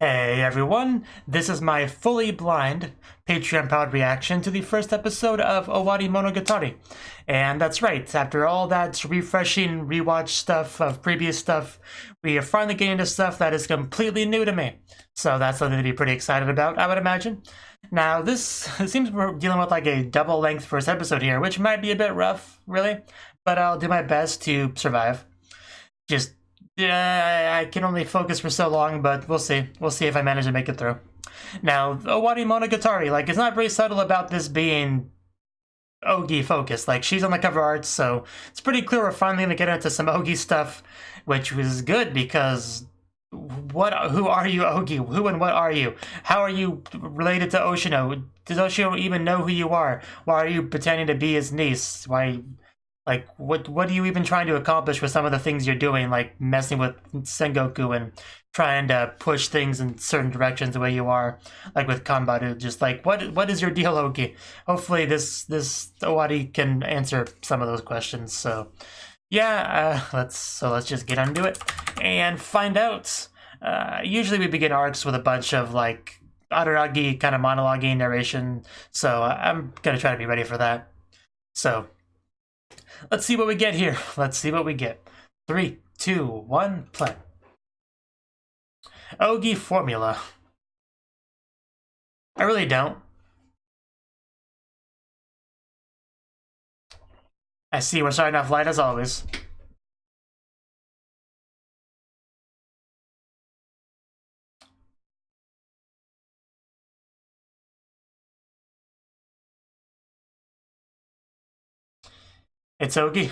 Hey everyone, this is my fully blind Patreon-powered reaction to the first episode of Owarimonogatari. And that's right, after all that refreshing rewatch stuff of previous stuff, we are finally getting into stuff that is completely new to me. So that's something to be pretty excited about, I would imagine. Now, it seems we're dealing with like a double-length first episode here, which might be a bit rough, really, but I'll do my best to survive. I can only focus for so long, but we'll see. We'll see if I manage to make it through. Now, Owarimonogatari, like, it's not very subtle about this being Ougi focused. Like, she's on the cover art, so it's pretty clear we're finally gonna get into some Ougi stuff, which was good because who are you, Ougi? Who and what are you? How are you related to Oshino? Does Oshino even know who you are? Why are you pretending to be his niece? Why? Like, what are you even trying to accomplish with some of the things you're doing, like messing with Sengoku and trying to push things in certain directions the way you are, like with Kanbaru? Just like, what is your deal, Ougi? Hopefully this Owari can answer some of those questions. So, yeah, let's just get into it and find out. Usually we begin arcs with a bunch of like Araragi kind of monologue narration, so I'm gonna try to be ready for that. So. Let's see what we get here. Let's see what we get. 3, 2, 1, play. Ougi formula. I really don't. I see we're starting off light as always. It's Ougi.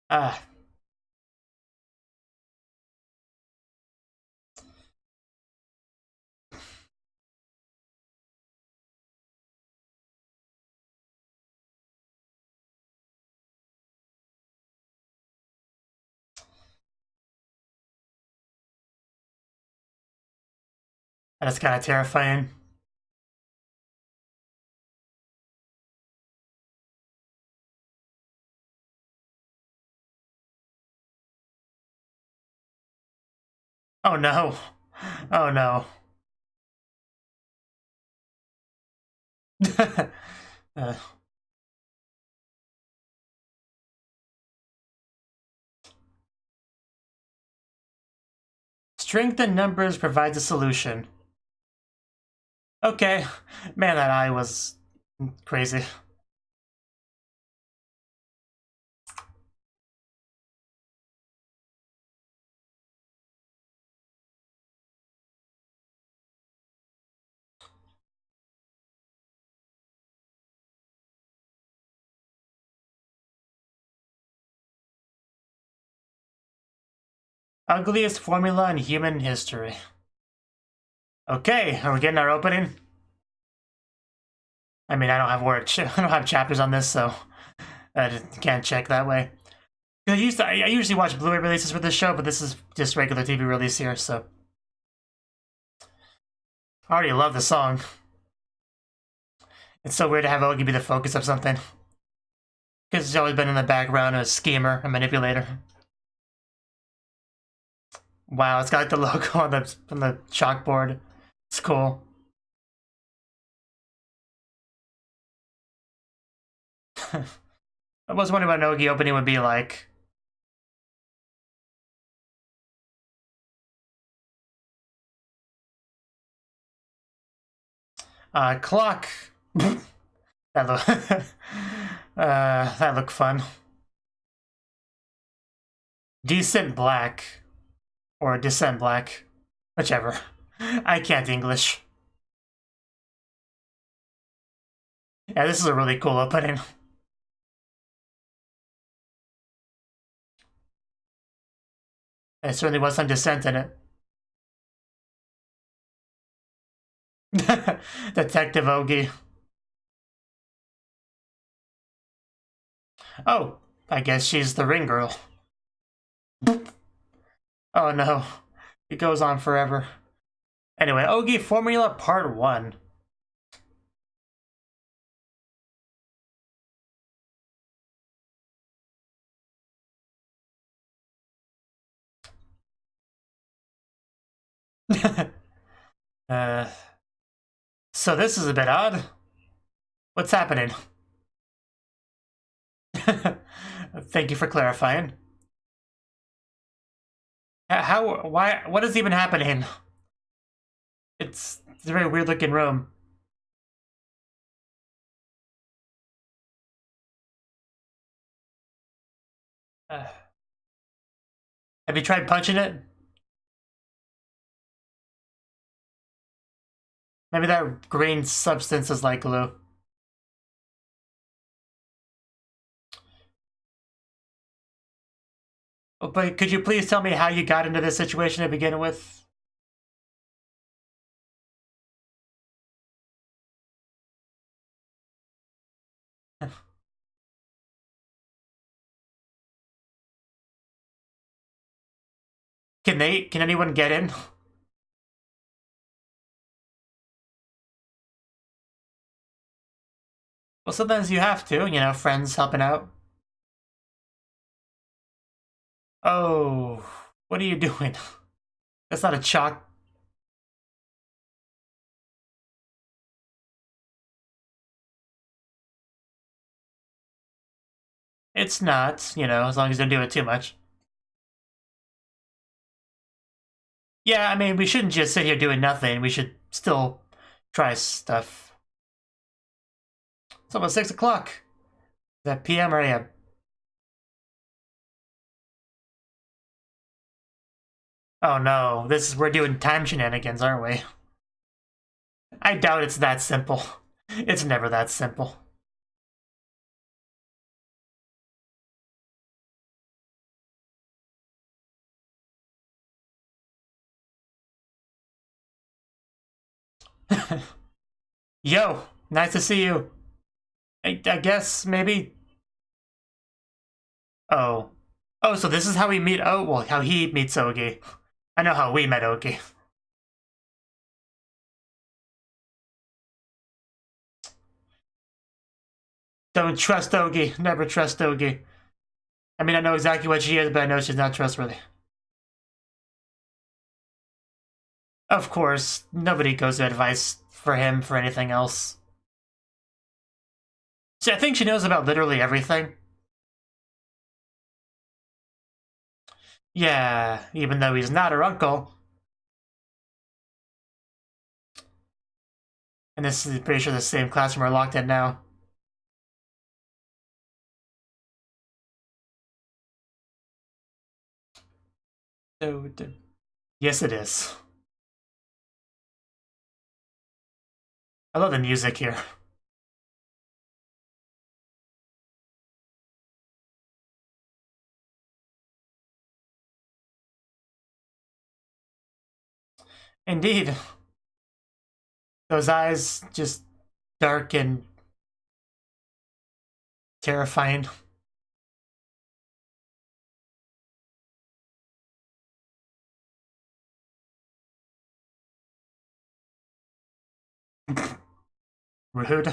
Ah. That's kind of terrifying. Oh no. Oh no. uh. Strength in numbers provides a solution. Okay. Man, that eye was crazy. Ugliest formula in human history. Okay, are we getting our opening? I mean, I don't have chapters on this, so I can't check that way. I usually watch Blu-ray releases for this show, but this is just regular TV release here, so. I already love the song. It's so weird to have Ougi be the focus of something. Because he's always been in the background, a schemer, a manipulator. Wow, it's got like the logo on the chalkboard. It's cool. I was wondering what an Ougi opening would be like. Clock. that looked fun. Decent black. Or Descent Black. Whichever. I can't English. Yeah, this is a really cool opening. There certainly was some dissent in it. Detective Ougi. Oh, I guess she's the ring girl. Oh no. It goes on forever. Anyway, Ougi Formula Part 1. So this is a bit odd. What's happening? Thank you for clarifying. Why, what is even happening? It's a very weird looking room. Have you tried punching it? Maybe that green substance is like glue. Oh, but could you please tell me how you got into this situation to begin with? Can anyone get in? Well, sometimes you have to, you know, friends helping out. Oh, what are you doing? That's not a chalk. It's not, you know, as long as you don't do it too much. Yeah, I mean, we shouldn't just sit here doing nothing. We should still try stuff. It's almost 6 o'clock. Is that PM or AM? Oh no, we're doing time shenanigans, aren't we? I doubt it's that simple. It's never that simple. Yo, nice to see you. I guess, maybe... Oh. Oh, so this is how we meet... Oh, well, how he meets Ougi. I know how we met Ougi. Don't trust Ougi. Never trust Ougi. I mean, I know exactly what she is, but I know she's not trustworthy. Of course, nobody goes to advice for him for anything else. So I think she knows about literally everything. Yeah, even though he's not her uncle. And this is pretty sure the same classroom we're locked in now. Yes, it is. I love the music here. Indeed. Those eyes just dark and terrifying. Rude.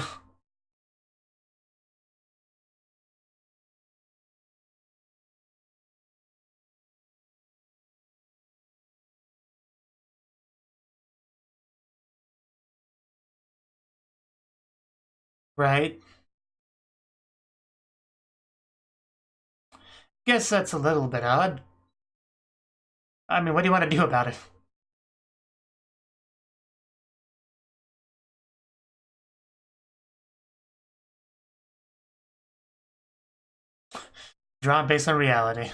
Right? Guess that's a little bit odd. I mean, what do you want to do about it? Drawn based on reality.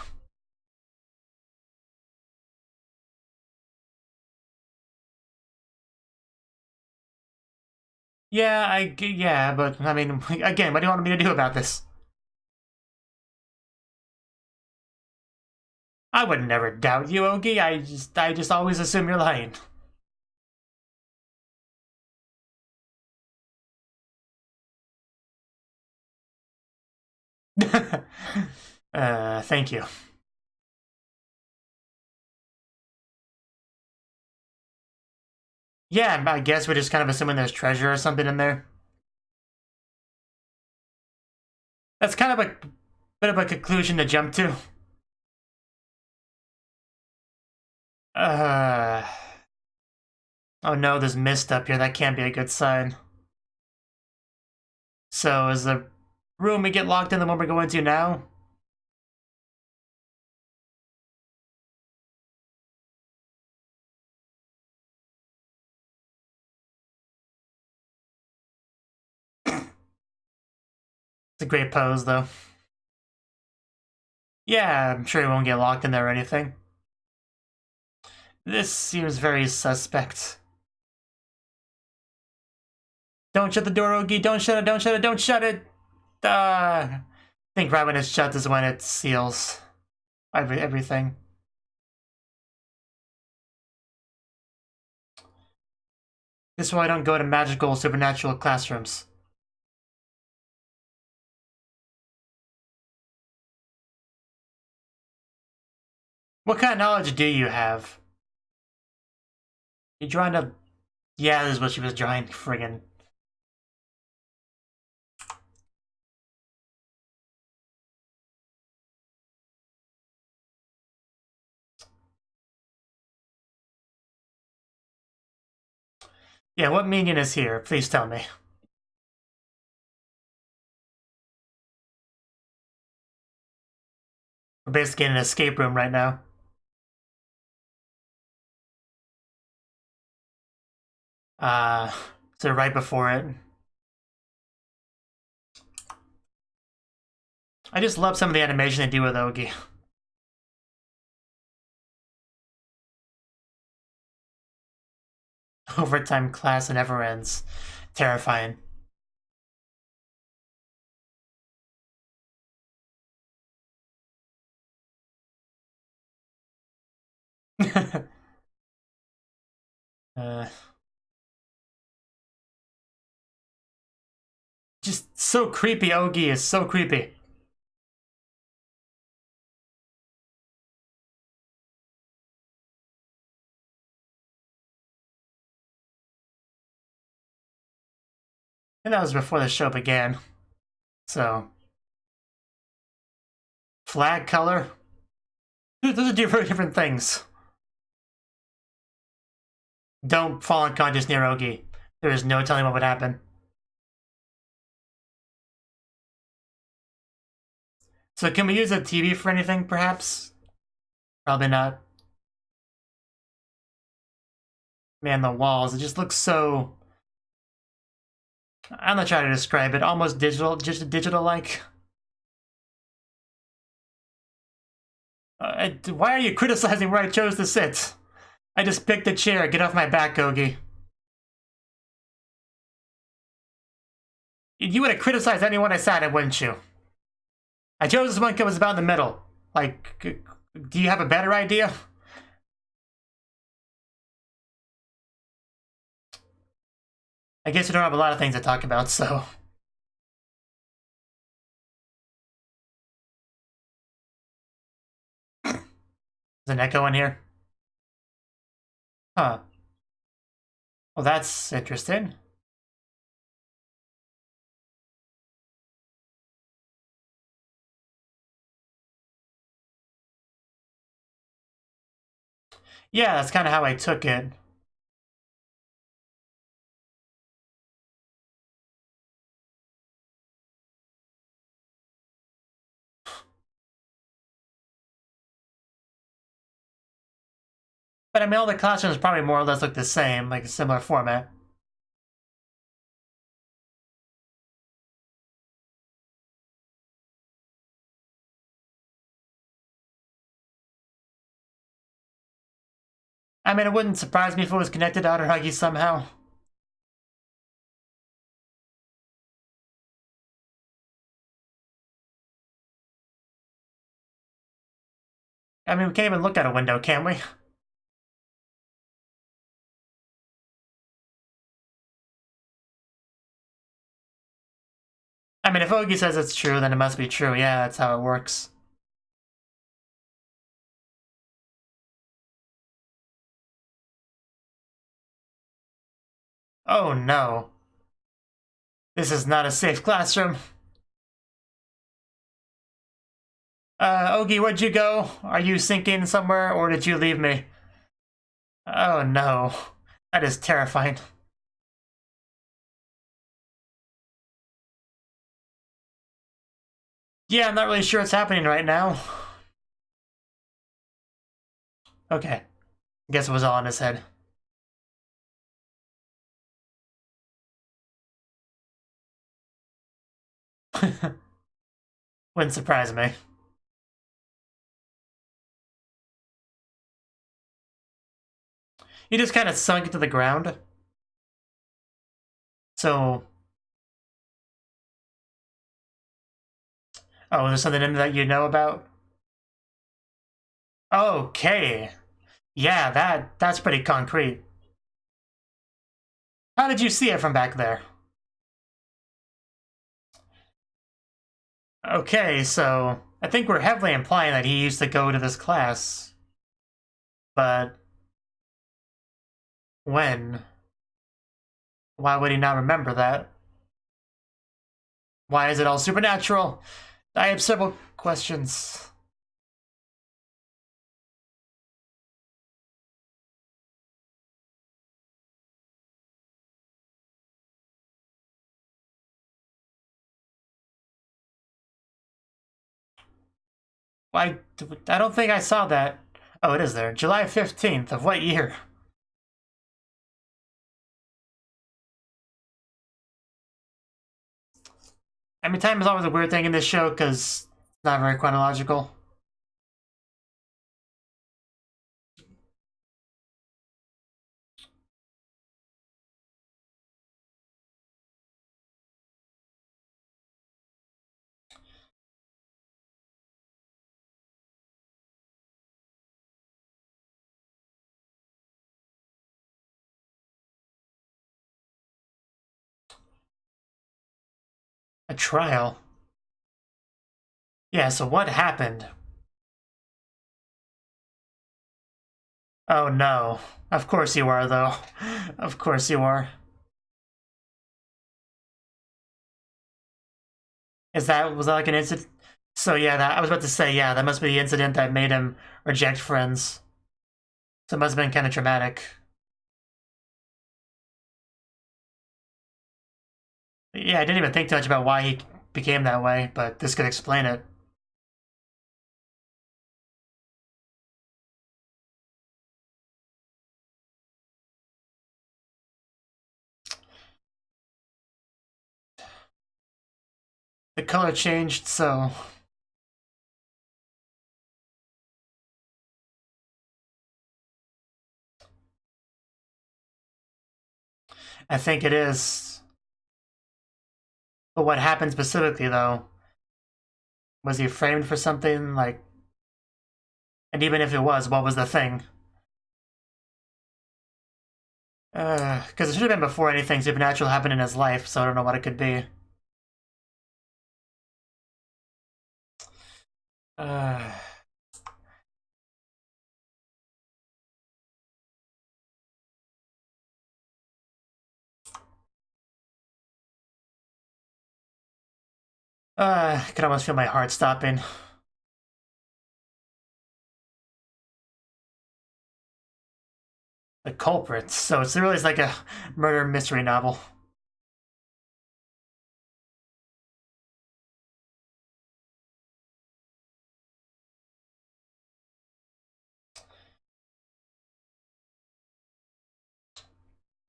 Yeah, but I mean, again, what do you want me to do about this? I would never doubt you, Ougi. I just always assume you're lying. Thank you. Yeah, I guess we're just kind of assuming there's treasure or something in there. That's kind of a bit of a conclusion to jump to. Oh no, there's mist up here. That can't be a good sign. So is the room we get locked in the one we're going to now? It's a great pose, though. Yeah, I'm sure he won't get locked in there or anything. This seems very suspect. Don't shut the door, Ougi. Don't shut it, don't shut it, don't shut it! I think right when it's shut is when it seals everything. This is why I don't go to magical, supernatural classrooms. What kind of knowledge do you have? You drawing a... Yeah, this is what she was drawing, friggin'. Yeah, what minion is here? Please tell me. We're basically in an escape room right now. So right before it. I just love some of the animation they do with Ougi. Overtime class that never ends. Terrifying. Just so creepy, Ougi is so creepy. And that was before the show began. So. Flag color? Those are two very different things. Don't fall unconscious near Ougi. There is no telling what would happen. So can we use a TV for anything, perhaps? Probably not. Man, the walls, it just looks so... I'm not trying to describe it. Almost digital, just digital-like. Why are you criticizing where I chose to sit? I just picked a chair. Get off my back, Ougi. You would have criticized anyone I sat at, wouldn't you? I chose this one because it was about in the middle. Like, do you have a better idea? I guess we don't have a lot of things to talk about, so... There's an echo in here? Huh. Well, that's interesting. Yeah, that's kind of how I took it. But I mean, all the classrooms probably more or less look the same, like a similar format. I mean, it wouldn't surprise me if it was connected to Arhun somehow. I mean, we can't even look out a window, can we? I mean, if Ougi says it's true, then it must be true. Yeah, that's how it works. Oh no. This is not a safe classroom. Ougi, where'd you go? Are you sinking somewhere, or did you leave me? Oh no. That is terrifying. Yeah, I'm not really sure what's happening right now. Okay. Guess it was all in his head. Wouldn't surprise me. He just kind of sunk into the ground. So... Oh, there's something in that you know about? Okay. Yeah, that's pretty concrete. How did you see it from back there? Okay, so I think we're heavily implying that he used to go to this class. But when? Why would he not remember that? Why is it all supernatural? I have several questions. I don't think I saw that. Oh, it is there. July 15th of what year? I mean, time is always a weird thing in this show because it's not very chronological. A trial? Yeah, so what happened? Oh no. Of course you are, though. Of course you are. Was that like an incident? So yeah, I was about to say, yeah, that must be the incident that made him reject friends. So it must have been kind of traumatic. Yeah, I didn't even think too much about why he became that way, but this could explain it. The color changed, so... I think it is. But what happened specifically, though? Was he framed for something, like... And even if it was, what was the thing? Because it should have been before anything supernatural happened in his life, so I don't know what it could be. Uh... I could almost feel my heart stopping. The culprits. So it's really like a murder mystery novel.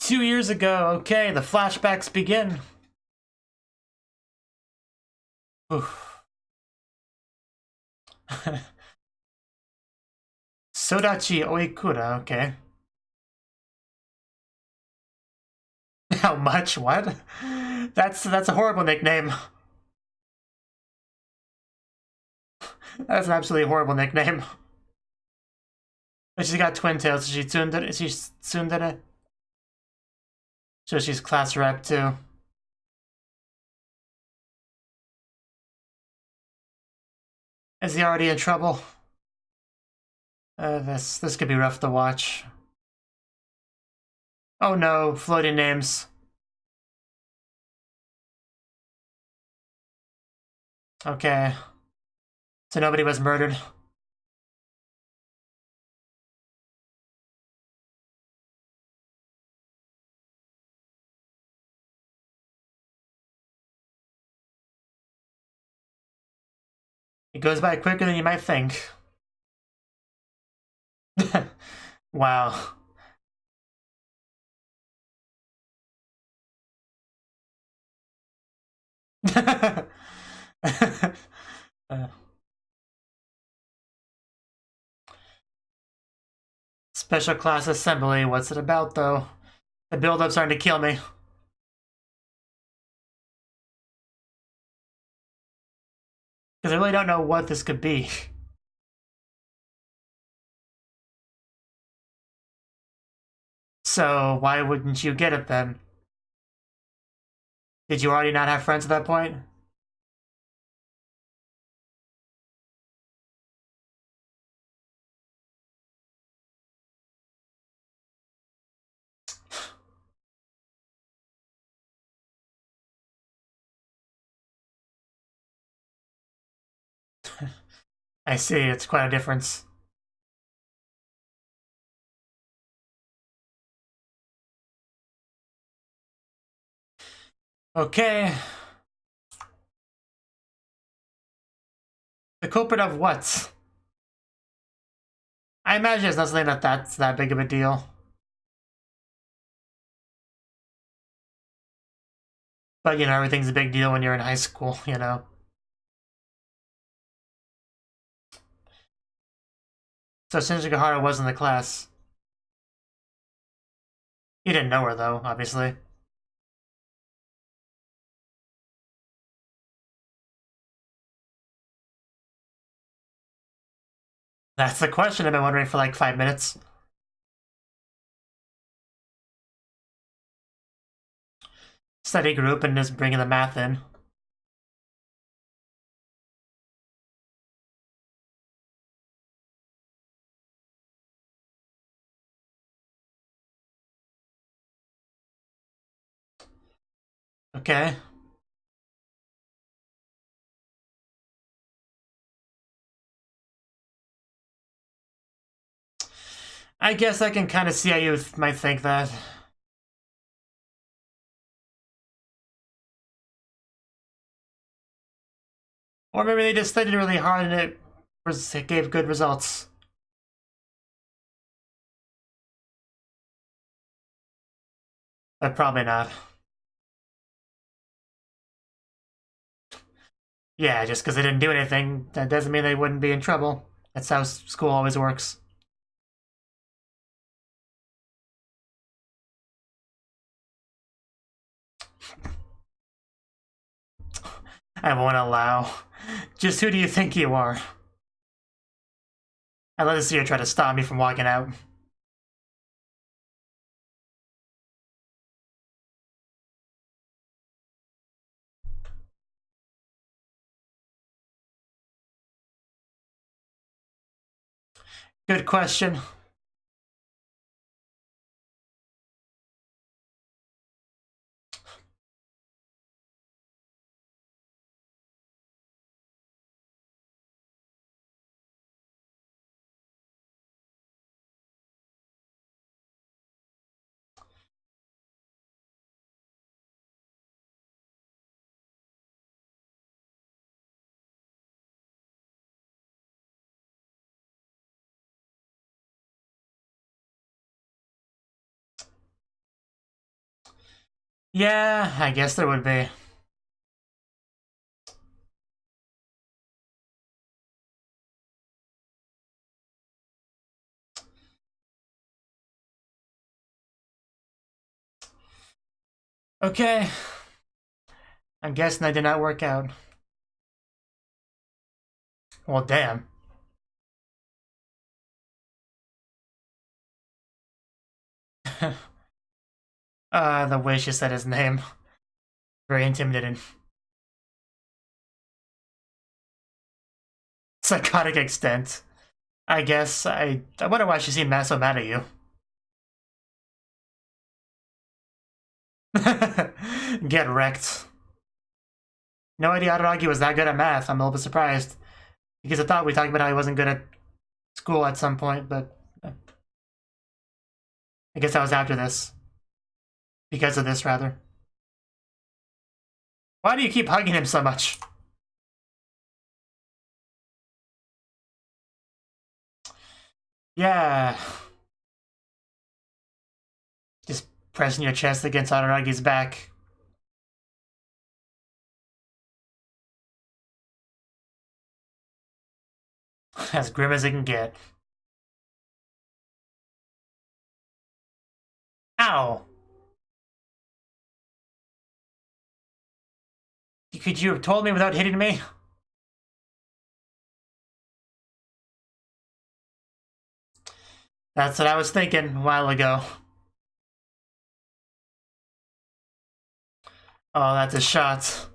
"2 years ago, okay, the flashbacks begin." Oof. Sodachi Oikura, okay. How much? What? That's a horrible nickname. That's an absolutely horrible nickname. But she's got twin tails. Is she tsundere? So she's class rep too. Is he already in trouble? This could be rough to watch. Oh no, floating names. Okay. So nobody was murdered. It goes by quicker than you might think. Wow. uh, Special class assembly. What's it about, though? The build-up's starting to kill me. Because I really don't know what this could be. So why wouldn't you get it then? Did you already not have friends at that point? I see, it's quite a difference. Okay. The culprit of what? I imagine it's not something that's that big of a deal. But, you know, everything's a big deal when you're in high school, you know? So Shinjigahara was in the class. You didn't know her, though, obviously. That's the question I've been wondering for like 5 minutes. Study group and just bringing the math in. Okay. I guess I can kind of see how you might think that. Or maybe they just studied really hard and it gave good results. But probably not. Yeah, just because they didn't do anything, that doesn't mean they wouldn't be in trouble. That's how school always works. I won't allow. Just who do you think you are? I'd love to see her try to stop me from walking out. Good question. Yeah, I guess there would be. Okay. I'm guessing that did not work out. Well, damn. The way she said his name. Very intimidating. Psychotic extent. I guess I wonder why she seemed so mad at you. Get wrecked. No idea Araragi was that good at math. I'm a little bit surprised. Because I thought we talked about how he wasn't good at school at some point, but I guess that was after this. Because of this, rather. Why do you keep hugging him so much? Yeah. Just pressing your chest against Araragi's back. As grim as it can get. Ow! Could you have told me without hitting me? That's what I was thinking a while ago. Oh, that's a shot.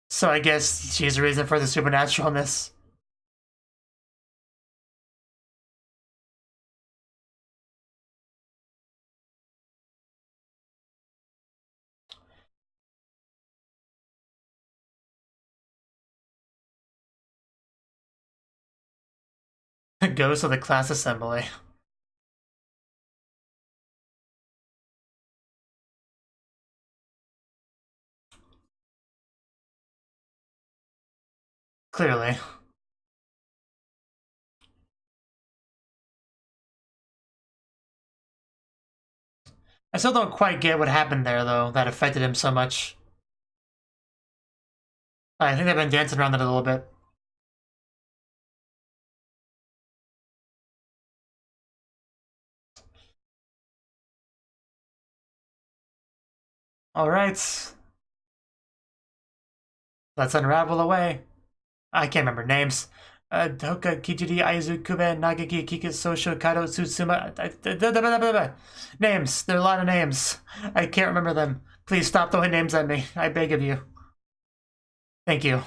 So I guess she's the reason for the supernaturalness. Goes to the class assembly. Clearly. I still don't quite get what happened there, though, that affected him so much. I think they've been dancing around it a little bit. Alright. Let's unravel away. I can't remember names. Doka, Kijiri, Aizu, Kube, Nagaki, Kika, Sosho, Kado, Tsutsuma. Names. There are a lot of names. I can't remember them. Please stop throwing names at me. I beg of you. Thank you.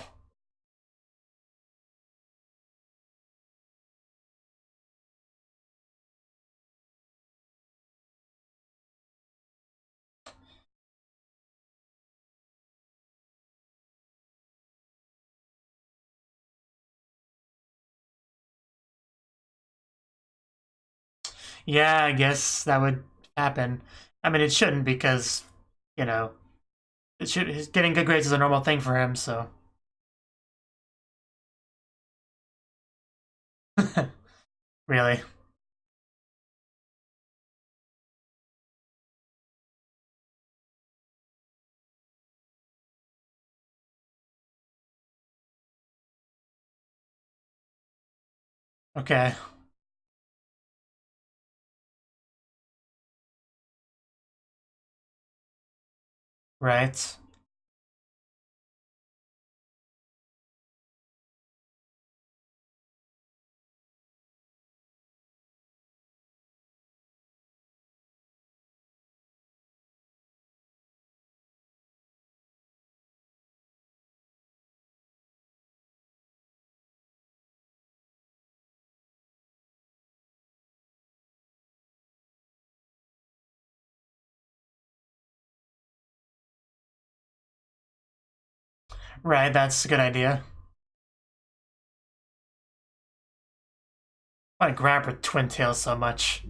Yeah, I guess that would happen. I mean, it shouldn't because, you know, getting good grades is a normal thing for him, so. Really. Okay. Right. Right, that's a good idea. Why grab her twin tail so much?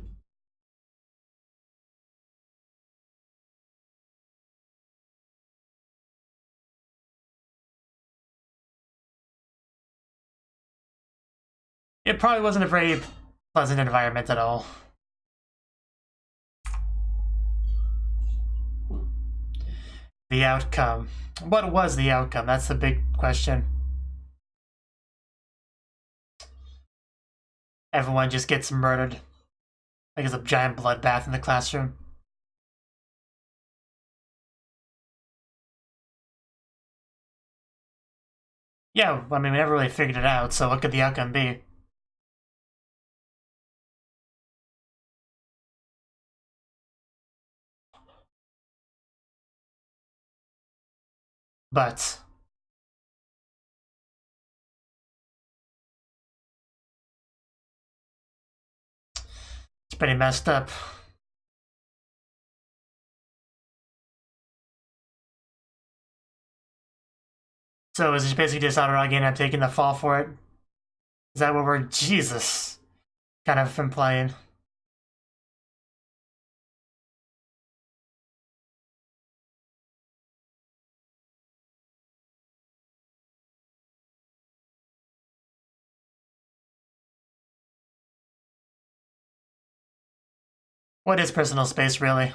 It probably wasn't a very pleasant environment at all. The outcome. What was the outcome? That's the big question. Everyone just gets murdered. Like it's a giant bloodbath in the classroom. Yeah, I mean, we never really figured it out, so what could the outcome be? But it's pretty messed up. So is it basically just Arhun and I'm taking the fall for it? Is that what we're... Jesus. Kind of implying. What is personal space, really?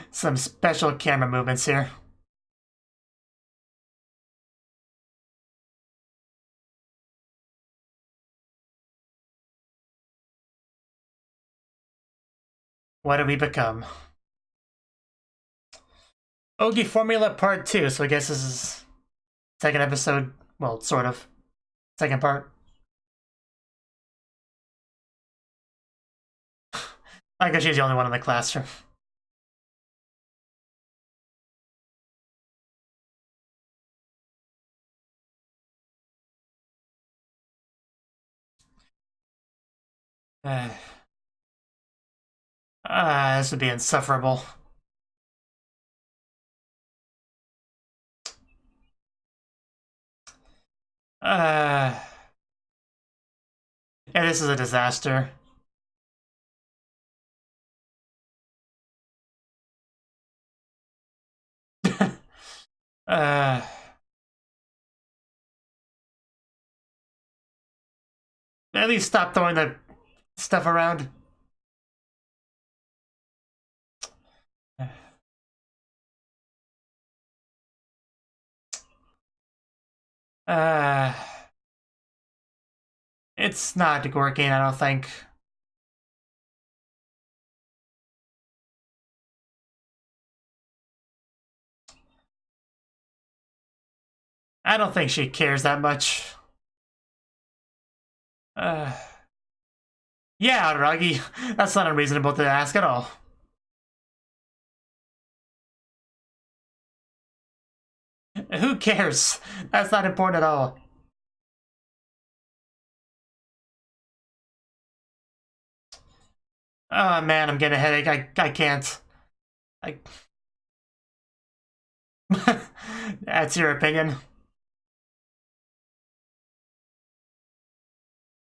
Some special camera movements here. What have we become? Ougi Formula Part 2, so I guess this is second episode. Well, sort of. Second part. I guess she's the only one in the classroom. This would be insufferable. Yeah, this is a disaster. At least stop throwing the stuff around. It's not working, I don't think. I don't think she cares that much. Yeah, Aragi, that's not unreasonable to ask at all. Who cares? That's not important at all. Oh man, I'm getting a headache. I can't. That's your opinion.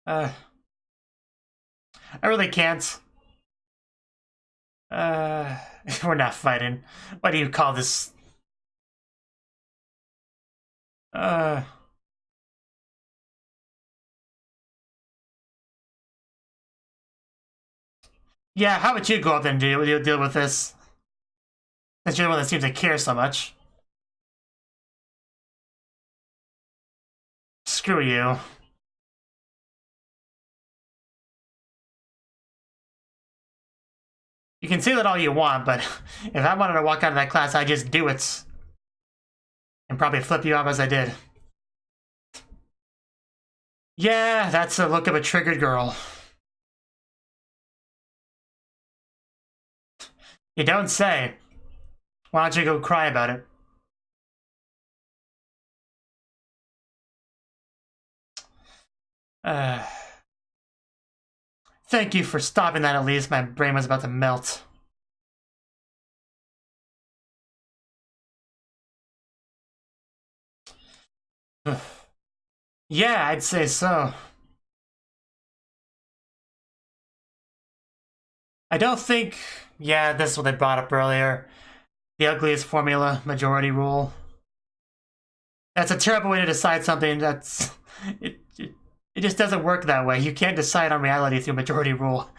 I really can't. We're not fighting. What do you call this? Yeah, how about you go up and deal with this? Since you're the one that seems to care so much. Screw you. You can say that all you want, but if I wanted to walk out of that class, I'd just do it. And probably flip you off as I did. Yeah, that's the look of a triggered girl. You don't say. Why don't you go cry about it? Thank you for stopping that at least. My brain was about to melt. Yeah, I'd say so. I don't think... Yeah, this is what they brought up earlier. The ugliest formula, majority rule. That's a terrible way to decide something. That's... It just doesn't work that way. You can't decide on reality through majority rule.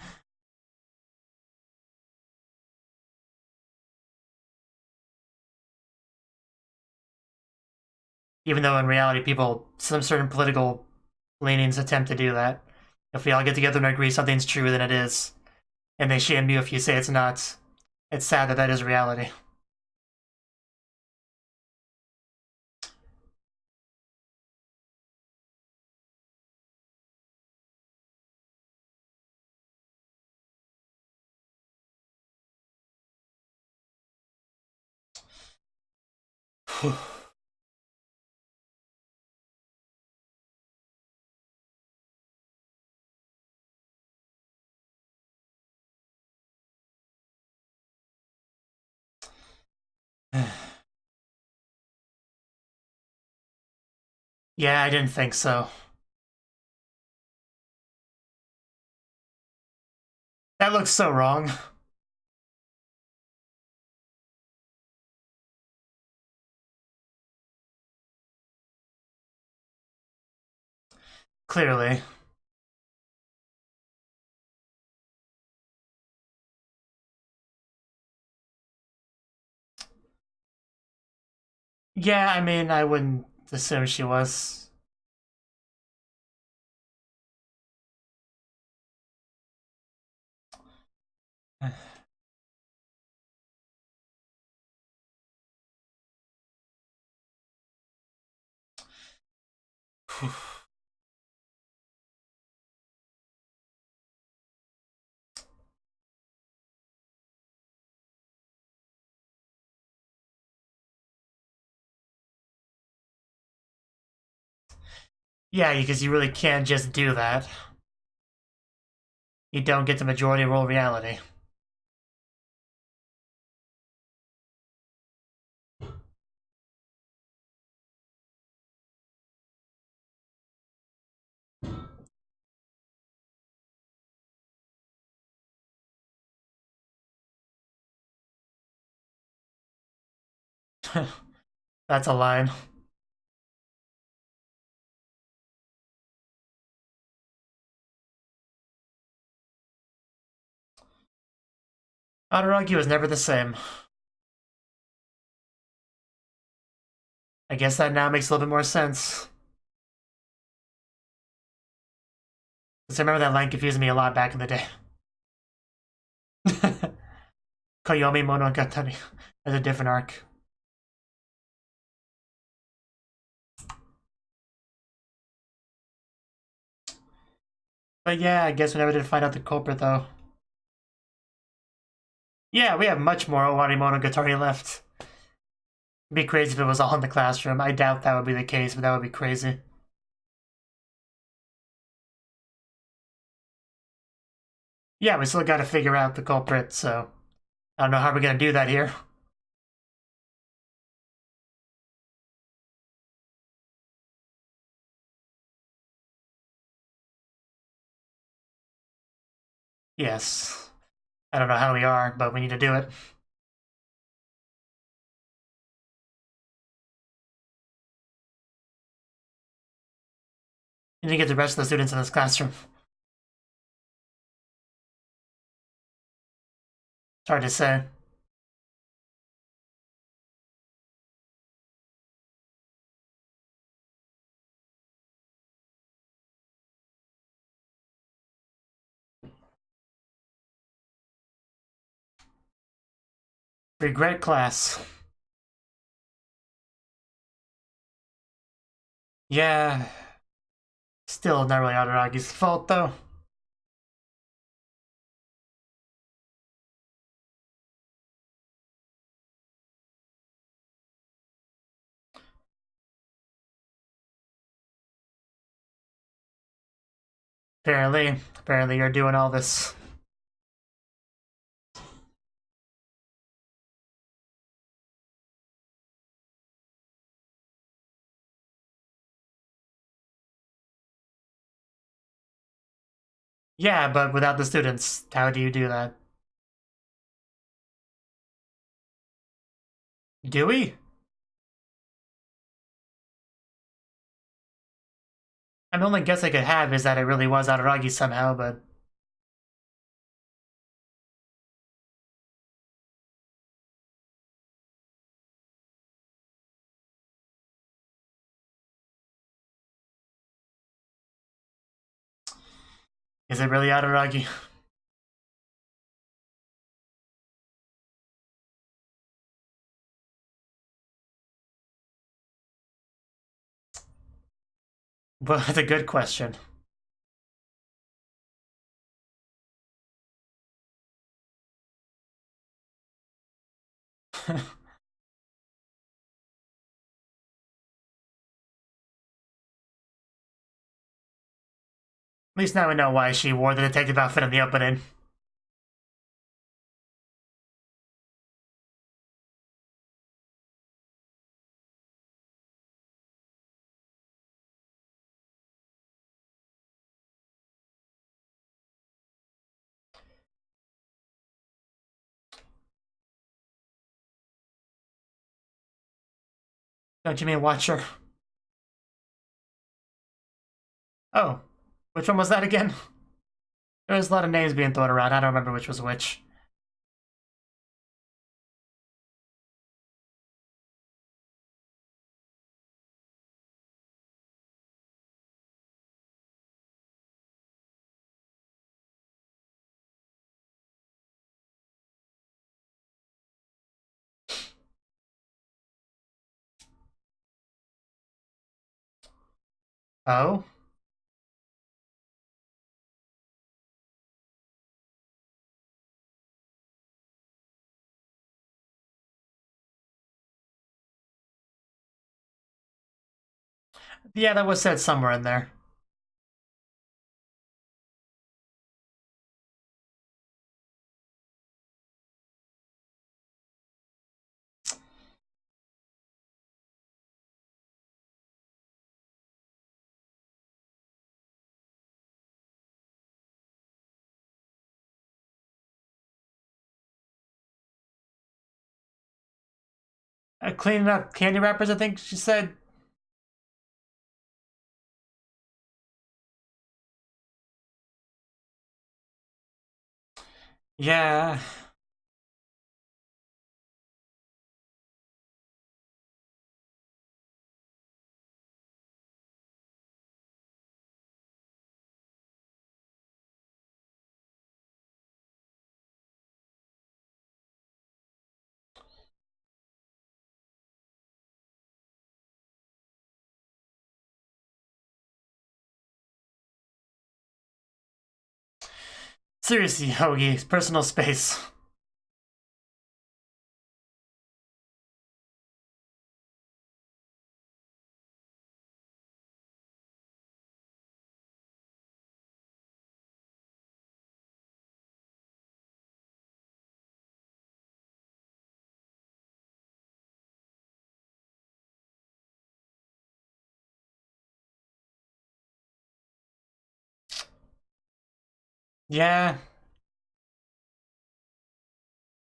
Even though in reality, some certain political leanings attempt to do that. If we all get together and agree something's true, then it is. And they shame you if you say it's not. It's sad that that is reality. Yeah, I didn't think so. That looks so wrong. Clearly. Yeah, I mean, I wouldn't assume she was. Yeah, because you really can't just do that. You don't get the majority role reality. That's a line. Araragi was never the same. I guess that now makes a little bit more sense. Because I remember that line confused me a lot back in the day. Koyomi Monogatari. That's a different arc. But yeah, I guess we never did find out the culprit though. Yeah, we have much more Owarimonogatari left. It'd be crazy if it was all in the classroom. I doubt that would be the case, but that would be crazy. Yeah, we still gotta figure out the culprit, so I don't know how we're gonna do that here. Yes. I don't know how we are, but we need to do it. We need to get the rest of the students in this classroom. It's hard to say. Regret class. Yeah. Still not really Araragi's fault, though. Apparently you're doing all this. Yeah, but without the students, how do you do that? Do we? I mean, the only guess I could have is that it really was Araragi somehow, but is it really Araragi? Well, that's a good question. At least now we know why she wore the detective outfit in the opening. Don't you mean Watcher? Oh, which one was that again? There was a lot of names being thrown around. I don't remember which was which. Oh? Yeah, that was said somewhere in there. Cleaning up candy wrappers, I think she said. Yeah. Seriously, Ougi, personal space. Yeah.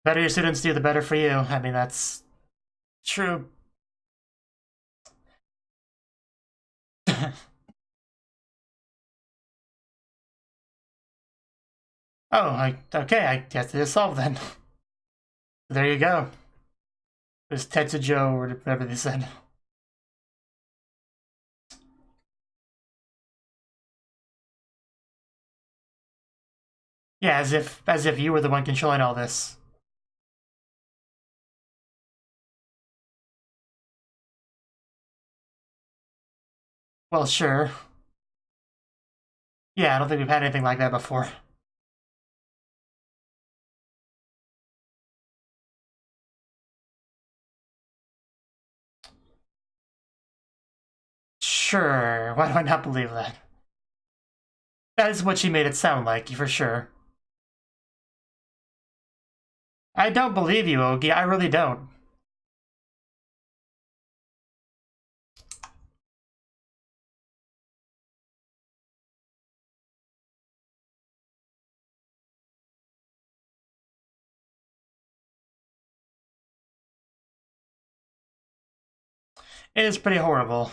Better your students do, the better for you. I mean, that's true. Oh, okay, I guess it is solved then. There you go. It was Tetsujo or whatever they said. Yeah, as if you were the one controlling all this. Well, sure. Yeah, I don't think we've had anything like that before. Sure, why do I not believe that? That is what she made it sound like, for sure. I don't believe you, Ougi, I really don't. It is pretty horrible.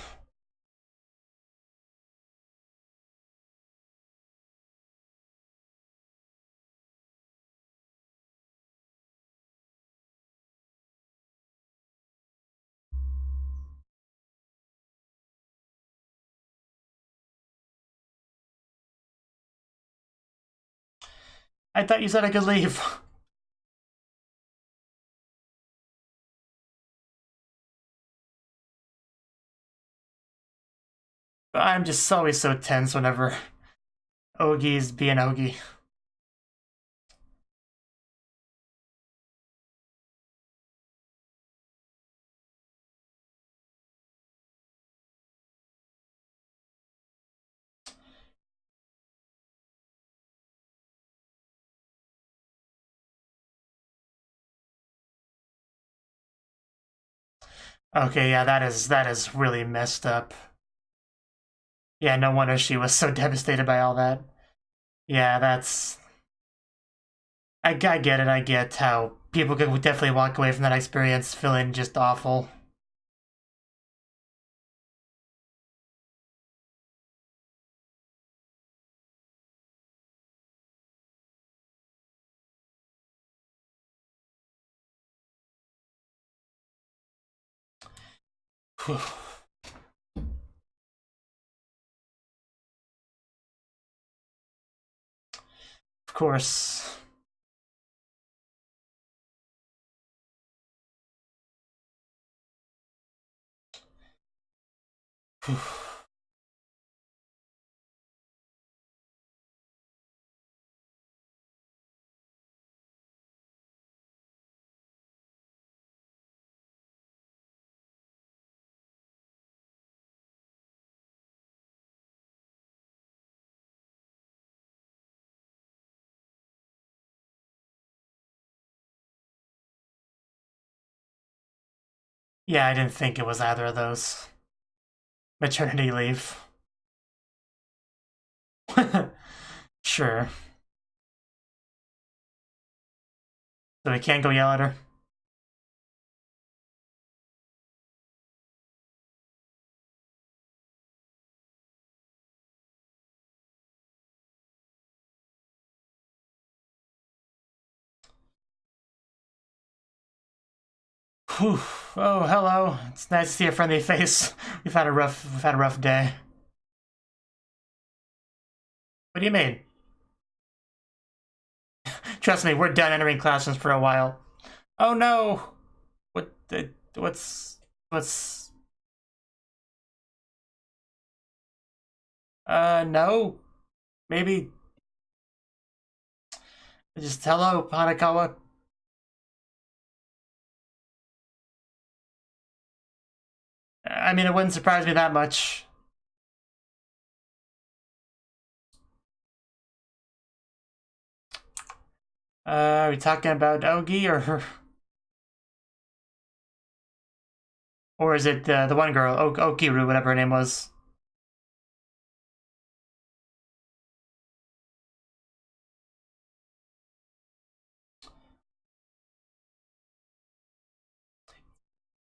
I thought you said I could leave. I'm just always so tense whenever Ougi's being Ougi. Okay, yeah, that is really messed up. Yeah, no wonder she was so devastated by all that. Yeah, that's... I get it, I get how people could definitely walk away from that experience feeling just awful. Of course. Yeah, I didn't think it was either of those. Maternity leave. Sure. So we can't go yell at her. Whew. Oh, hello. It's nice to see a friendly face. We've had a rough day. What do you mean? Trust me, we're done entering classrooms for a while. Oh no! What's... No? Maybe... Just hello, Hanakawa. I mean, it wouldn't surprise me that much. Are we talking about Ougi or... Or is it the one girl, Okiru, whatever her name was?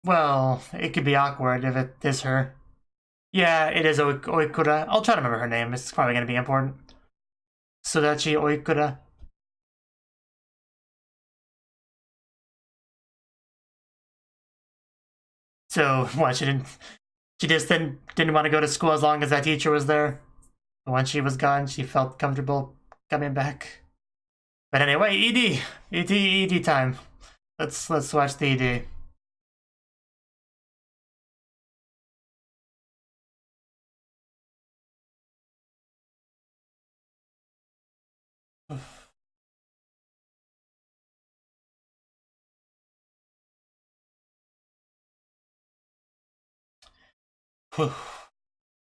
Well, it could be awkward if it is her. Yeah, it is Oikura. I'll try to remember her name. It's probably going to be important. Sodachi Oikura. So, what, she just didn't want to go to school as long as that teacher was there? Once she was gone, she felt comfortable coming back. But anyway, ED time. Let's watch the ED.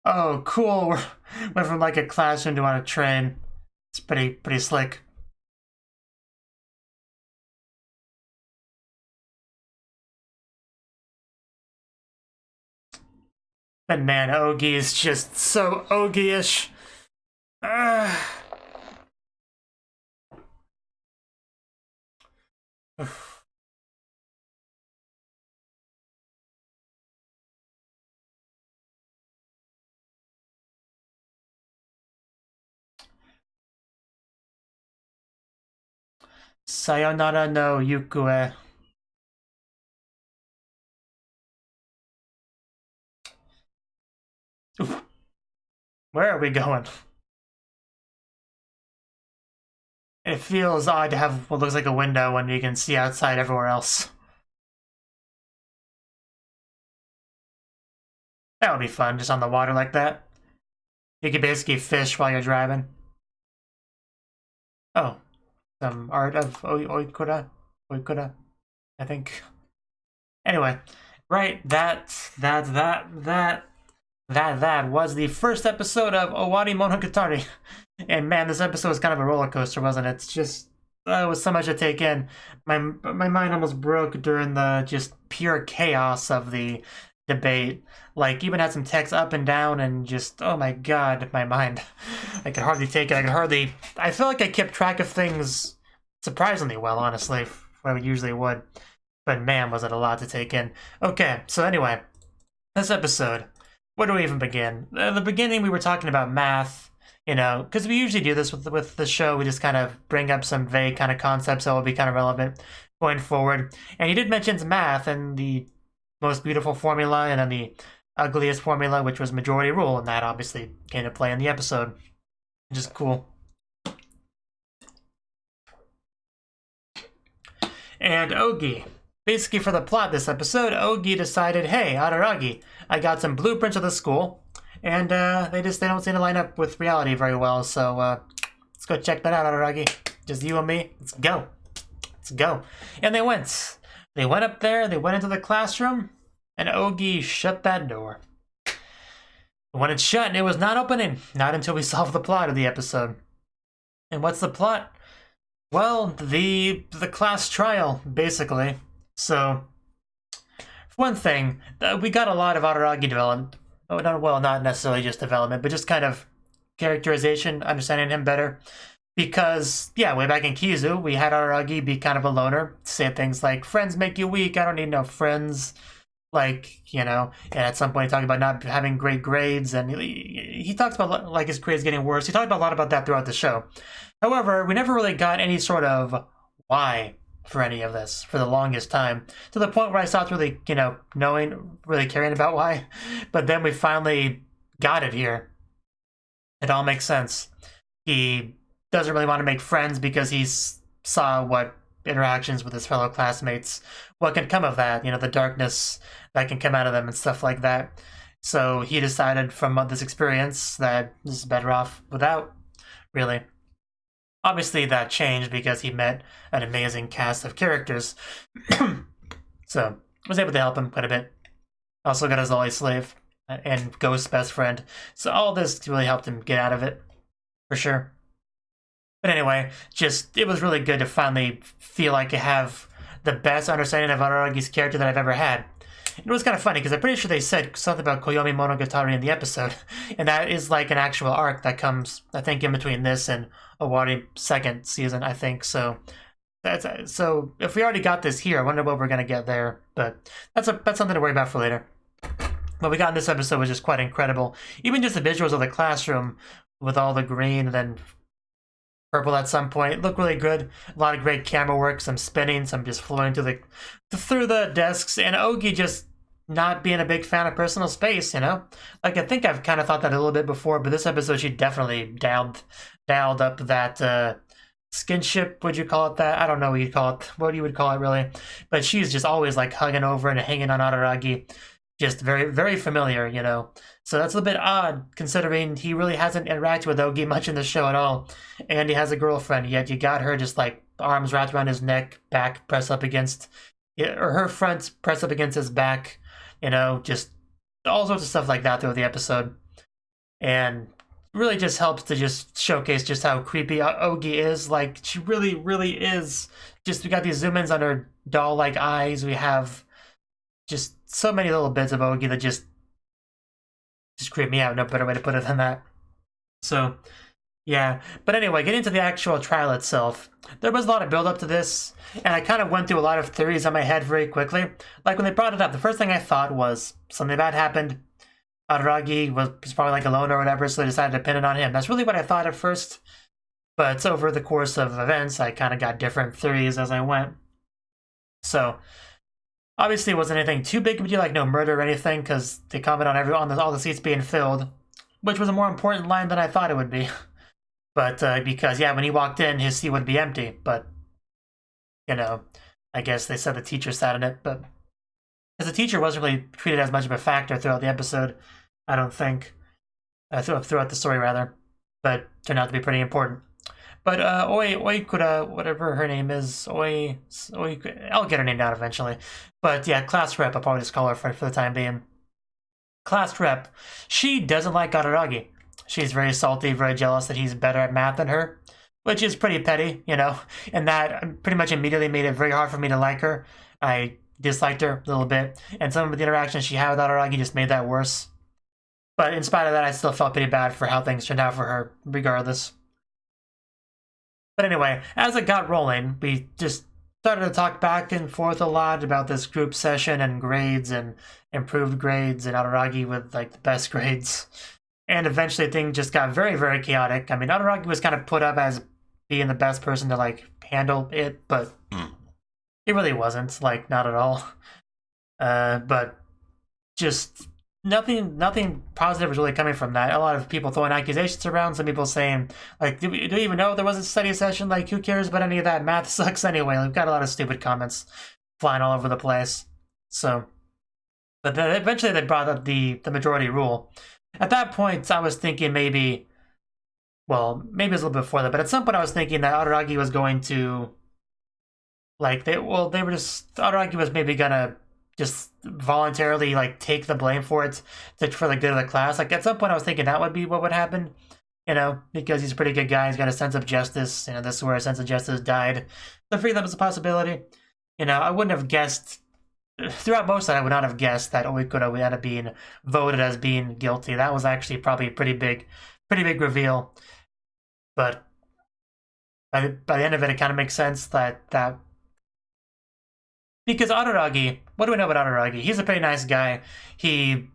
Oh, cool. Went from like a classroom to on a train. It's pretty slick. But man, Ougi is just so Ougi-ish. Sayonara no Yukue. Where are we going? It feels odd to have what looks like a window when you can see outside everywhere else. That would be fun, just on the water like that. You could basically fish while you're driving. Oh, some art of Oikura, I think. Anyway, right, that was the first episode of Owarimonogatari. And man, this episode was kind of a roller coaster, wasn't it? It's just, it was so much to take in. My mind almost broke during the just pure chaos of the debate. Like, even had some text up and down and just, oh my god, my mind. I could hardly take it. I feel like I kept track of things surprisingly well, honestly, what I usually would. But man, was it a lot to take in. Okay, so anyway, this episode, where do we even begin? At the beginning, we were talking about math, you know, because we usually do this with the show. We just kind of bring up some vague kind of concepts that will be kind of relevant going forward. And he did mention math, and the most beautiful formula, and then the ugliest formula, which was majority rule, and that obviously came to play in the episode, which is cool. And Ougi. Basically, for the plot this episode, Ougi decided, hey, Araragi, I got some blueprints of the school, and they don't seem to line up with reality very well, so let's go check that out, Araragi. Just you and me. Let's go. Let's go. And they went. They went up there, they went into the classroom, and Ougi shut that door. When it's shut, it was not opening. Not until we solved the plot of the episode. And what's the plot? Well, the class trial, basically. So, for one thing, we got a lot of Araragi development. Well, not necessarily just development, but just kind of characterization, understanding him better. Because, yeah, way back in Kizu, we had Araragi be kind of a loner, say things like, friends make you weak, I don't need no friends. Like, you know, and at some point he talked about not having great grades, and he talks about, like, his grades getting worse. He talked about a lot about that throughout the show. However, we never really got any sort of why for any of this for the longest time, to the point where I stopped really, you know, really caring about why. But then we finally got it here. It all makes sense. He doesn't really want to make friends because he saw what interactions with his fellow classmates, what can come of that, you know, the darkness that can come out of them and stuff like that. So he decided from this experience that this is better off without, really. Obviously that changed because he met an amazing cast of characters. So I was able to help him quite a bit. Also got his Lolly slave and Ghost's best friend. So all this really helped him get out of it, for sure. But anyway, it was really good to finally feel like I have the best understanding of Araragi's character that I've ever had. And it was kind of funny, because I'm pretty sure they said something about Owarimonogatari in the episode, and that is like an actual arc that comes, I think, in between this and Owari's second season, I think. So if we already got this here, I wonder what we're going to get there. But that's something to worry about for later. What we got in this episode was just quite incredible. Even just the visuals of the classroom with all the green and then purple at some point. It looked really good. A lot of great camera work, some spinning, some just flowing through the desks, and Ougi just not being a big fan of personal space, you know? Like, I think I've kind of thought that a little bit before, but this episode she definitely dialed up that skinship, would you call it that? I don't know what you would call it, really. But she's just always like hugging over and hanging on Araragi. Just very, very familiar, you know? So that's a little bit odd, considering he really hasn't interacted with Ougi much in the show at all. And he has a girlfriend, yet you got her just like arms wrapped around his neck, back pressed up against, or her front pressed up against his back, you know, just all sorts of stuff like that throughout the episode. And really just helps to just showcase just how creepy Ougi is. Like, she really, really is. Just, we got these zoom-ins on her doll-like eyes. We have just so many little bits of Ougi that just creep me out. No better way to put it than that. So, yeah. But anyway, getting to the actual trial itself, there was a lot of build-up to this, and I kind of went through a lot of theories in my head very quickly. Like, when they brought it up, the first thing I thought was something bad happened. Araragi was probably like alone or whatever, so they decided to pin it on him. That's really what I thought at first. But over the course of events, I kind of got different theories as I went. So, obviously, it wasn't anything too big of a deal, like no murder or anything, because they comment on all the seats being filled, which was a more important line than I thought it would be. But because, yeah, when he walked in, his seat would be empty. But, you know, I guess they said the teacher sat in it. But because the teacher wasn't really treated as much of a factor throughout the episode, I don't think. Throughout the story, rather. But turned out to be pretty important. But Oikura, whatever her name is, I'll get her name down eventually. But yeah, class rep, I'll probably just call her for the time being. Class rep, she doesn't like Araragi. She's very salty, very jealous that he's better at math than her, which is pretty petty, you know, and that pretty much immediately made it very hard for me to like her. I disliked her a little bit, and some of the interactions she had with Araragi just made that worse. But in spite of that, I still felt pretty bad for how things turned out for her, regardless. But anyway, as it got rolling, we just started to talk back and forth a lot about this group session and grades and improved grades and Araragi with like the best grades. And eventually things just got very, very chaotic. I mean, Araragi was kind of put up as being the best person to like handle it, but it really wasn't, like, not at all. But just nothing positive was really coming from that. A lot of people throwing accusations around, some people saying, like, do you even know there was a study session? Like, who cares about any of that? Math sucks anyway. We've got a lot of stupid comments flying all over the place. So, but then eventually they brought up the majority rule. At that point, I was thinking maybe, well, maybe it was a little bit before that, but at some point I was thinking that Araragi was going to, like, Araragi was maybe gonna just voluntarily, like, take the blame for it for the good of the class. Like, at some point I was thinking that would be what would happen, you know, because he's a pretty good guy, he's got a sense of justice, you know, this is where a sense of justice died. So I figured that was a possibility. You know, I wouldn't have guessed, throughout most of that, I would not have guessed that Oikura would end up being voted as being guilty. That was actually probably a pretty big reveal. But by the end of it, it kind of makes sense that because Araragi, what do we know about Araragi? He's a pretty nice guy. He,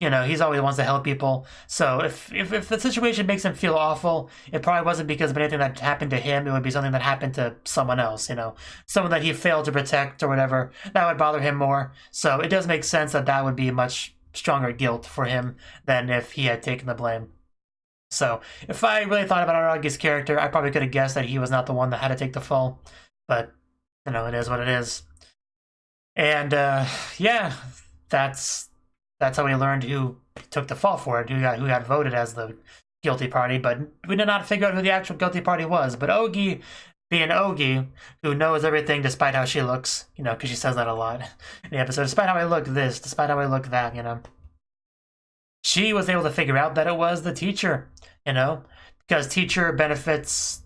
you know, he's always wants to help people. So if the situation makes him feel awful, it probably wasn't because of anything that happened to him. It would be something that happened to someone else, you know, someone that he failed to protect or whatever. That would bother him more. So it does make sense that that would be much stronger guilt for him than if he had taken the blame. So if I really thought about Araragi's character, I probably could have guessed that he was not the one that had to take the fall. But, you know, it is what it is. And, yeah, that's how we learned who took the fall for it, who got voted as the guilty party, but we did not figure out who the actual guilty party was. But Ougi, being Ougi, who knows everything despite how she looks, you know, because she says that a lot in the episode, despite how I look this, despite how I look that, you know, she was able to figure out that it was the teacher, you know, because teacher benefits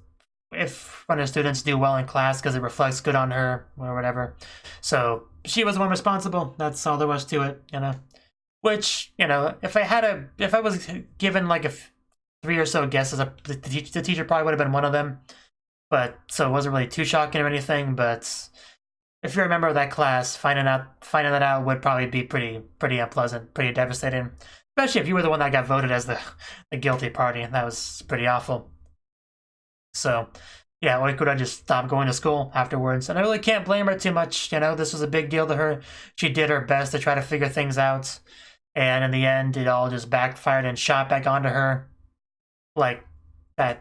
if when the students do well in class because it reflects good on her or whatever. So she was the one responsible. That's all there was to it, you know. Which, you know, if I was given like 3 or so guesses, the teacher probably would have been one of them. But so it wasn't really too shocking or anything. But if you're a member of that class, finding that out would probably be pretty unpleasant, pretty devastating. Especially if you were the one that got voted as the guilty party. That was pretty awful. So, yeah, Oikura just stopped going to school afterwards. And I really can't blame her too much. You know, this was a big deal to her. She did her best to try to figure things out. And in the end, it all just backfired and shot back onto her. Like, that's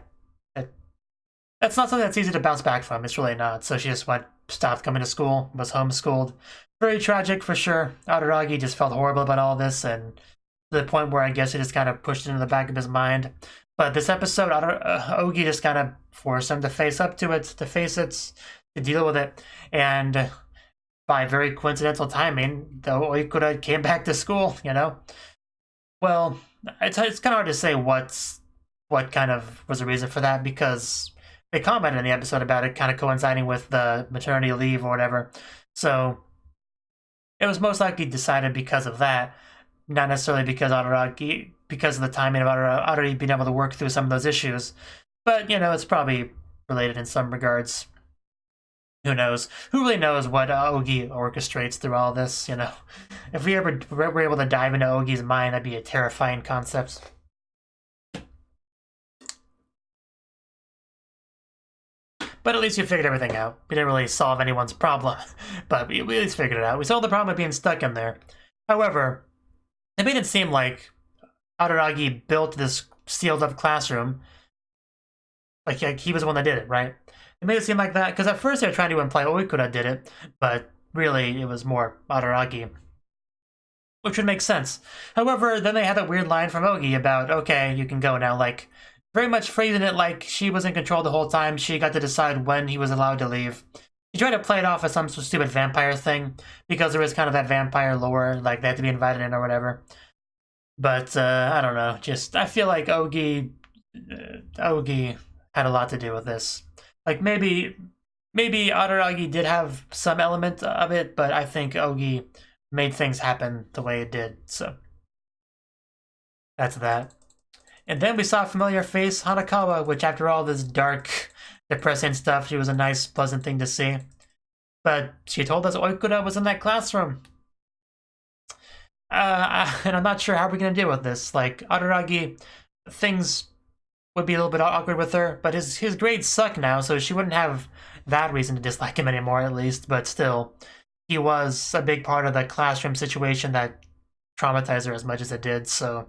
not something that's easy to bounce back from. It's really not. So she just stopped coming to school, was homeschooled. Very tragic for sure. Araragi just felt horrible about all this, and to the point where I guess it just kind of pushed it into the back of his mind. But this episode, Ougi just kind of forced him to face up to it, to deal with it. And by very coincidental timing, though, Oikura came back to school, you know? Well, it's kind of hard to say what kind of was the reason for that, because they commented in the episode about it kind of coinciding with the maternity leave or whatever. So it was most likely decided because of that, not necessarily because of the timing of Araragi being able to work through some of those issues. But, you know, it's probably related in some regards. Who knows? Who really knows what Ougi orchestrates through all this, you know? If we ever were able to dive into Ougi's mind, that'd be a terrifying concept. But at least we figured everything out. We didn't really solve anyone's problem, but we at least figured it out. We solved the problem of being stuck in there. However, it made it seem like Araragi built this sealed-up classroom. Like he was the one that did it, right? It made it seem like that, because at first they were trying to imply Oikura did it, but really it was more Araragi, which would make sense. However, then they had that weird line from Ougi about, okay, you can go now, like, very much phrasing it like she was in control the whole time, she got to decide when he was allowed to leave. He tried to play it off as some stupid vampire thing, because there was kind of that vampire lore, like they had to be invited in or whatever. But, I don't know, just, I feel like Ougi had a lot to do with this. Like, maybe Araragi did have some element of it, but I think Ougi made things happen the way it did, so. That's that. And then we saw a familiar face, Hanakawa, which after all this dark, depressing stuff, she was a nice, pleasant thing to see. But she told us Oikura was in that classroom. And I'm not sure how we're going to deal with this. Like, Araragi, things would be a little bit awkward with her, but his grades suck now, so she wouldn't have that reason to dislike him anymore, at least. But still, he was a big part of the classroom situation that traumatized her as much as it did, so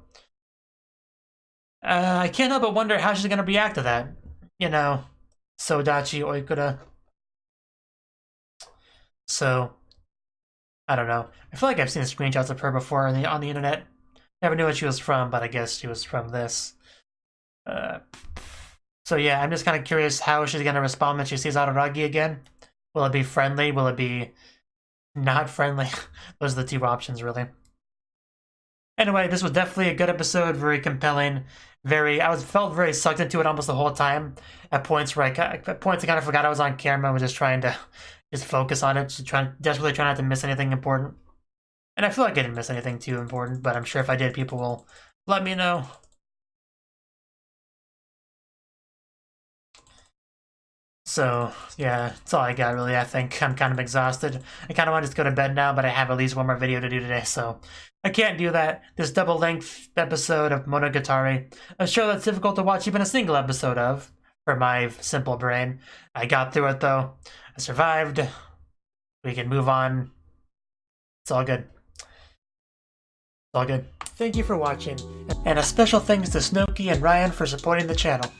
I can't help but wonder how she's gonna react to that. You know, Sodachi Oikura. So, I don't know. I feel like I've seen screenshots of her before on the internet. Never knew what she was from, but I guess she was from this. So yeah, I'm just kind of curious how she's gonna respond when she sees Araragi again. Will it be friendly? Will it be not friendly? Those are the two options, really. Anyway, this was definitely a good episode, very compelling. Felt very sucked into it almost the whole time. At points I kind of forgot I was on camera and was just trying to just focus on it, desperately trying not to miss anything important. And I feel like I didn't miss anything too important, but I'm sure if I did, people will let me know. So, yeah, that's all I got, really. I think I'm kind of exhausted. I kind of want to just go to bed now, but I have at least one more video to do today, so I can't do that. This double-length episode of Monogatari, a show that's difficult to watch even a single episode of, for my simple brain. I got through it, though. I survived. We can move on. It's all good. It's all good. Thank you for watching, and a special thanks to Cnouki and Ryan for supporting the channel.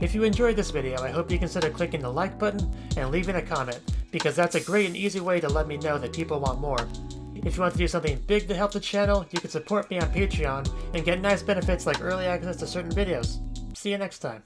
If you enjoyed this video, I hope you consider clicking the like button and leaving a comment, because that's a great and easy way to let me know that people want more. If you want to do something big to help the channel, you can support me on Patreon and get nice benefits like early access to certain videos. See you next time.